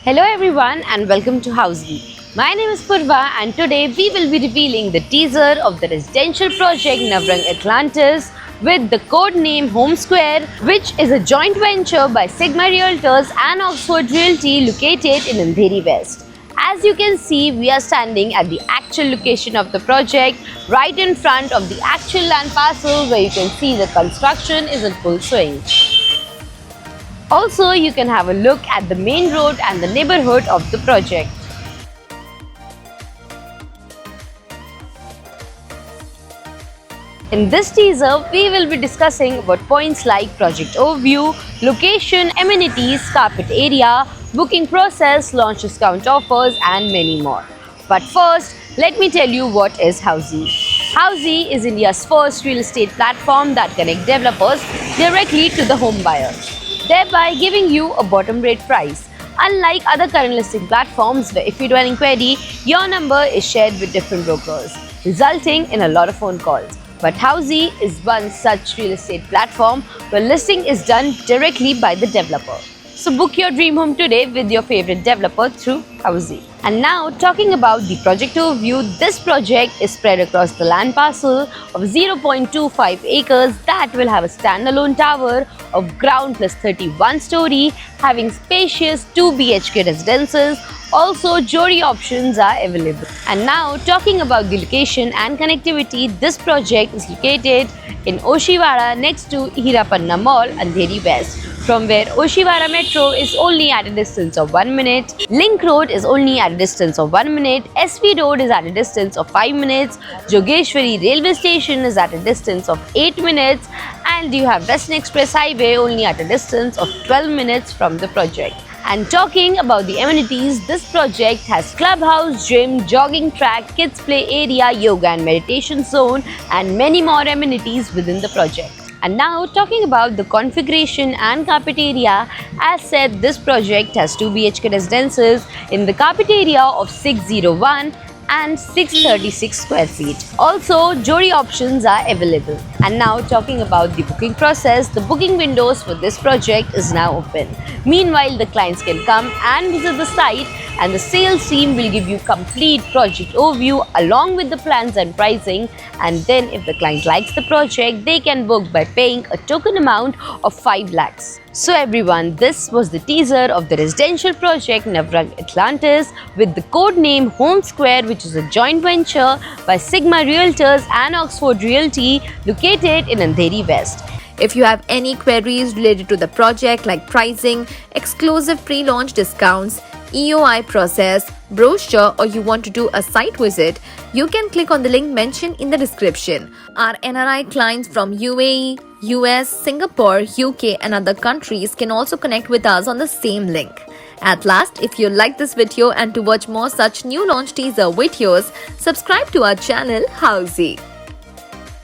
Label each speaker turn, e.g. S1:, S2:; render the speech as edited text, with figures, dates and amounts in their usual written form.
S1: Hello everyone and welcome to Housely. My name is Purva and today we will be revealing the teaser of the residential project Navrang Atlantis with the code name Home Square, which is a joint venture by Sigma Realtors and Oxford Realty located in Andheri West. As you can see, we are standing at the actual location of the project, right in front of the actual land parcel where you can see the construction is in full swing. Also, you can have a look at the main road and the neighborhood of the project. In this teaser, we will be discussing about points like project overview, location, amenities, carpet area, booking process, launch discount offers and many more. But first, let me tell you what is Housey. Housey is India's first real estate platform that connects developers directly to the home buyer, thereby giving you a bottom rate price. Unlike other current listing platforms where if you do an inquiry, your number is shared with different brokers, resulting in a lot of phone calls. But Housey is one such real estate platform where listing is done directly by the developer. So book your dream home today with your favorite developer through Housey. And now talking about the project overview, this project is spread across the land parcel of 0.25 acres that will have a standalone tower of ground plus 31 story, having spacious 2 BHK residences. Also, Jodi options are available. And now talking about the location and connectivity, this project is located in Oshiwara next to Hirapanna Mall, Andheri West, from where Oshiwara Metro is only at a distance of 1 minute, Link Road is only at a distance of 1 minute, SV Road is at a distance of 5 minutes, Jogeshwari Railway Station is at a distance of 8 minutes, and you have Western Express Highway only at a distance of 12 minutes from the project. And talking about the amenities, this project has clubhouse, gym, jogging track, kids play area, yoga and meditation zone and many more amenities within the project. And now talking about the configuration and carpet area, as said, this project has 2 BHK residences in the carpet area of 601 and 636 square feet. Also, Jodi options are available. And now talking about the booking process, the booking windows for this project is now open. Meanwhile, the clients can come and visit the site and the sales team will give you complete project overview along with the plans and pricing, and then if the client likes the project, they can book by paying a token amount of 5 lakhs. So everyone, this was the teaser of the residential project Navrang Atlantis with the code name Home Square, which is a joint venture by Sigma Realtors and Oxford Realty located in Andheri West.
S2: If you have any queries related to the project like pricing, exclusive pre-launch discounts, EOI process, brochure, or you want to do a site visit, you can click on the link mentioned in the description. Our NRI clients from UAE, US, Singapore, UK and other countries can also connect with us on the same link. At last, if you like this video and to watch more such new launch teaser videos, subscribe to our channel Housey.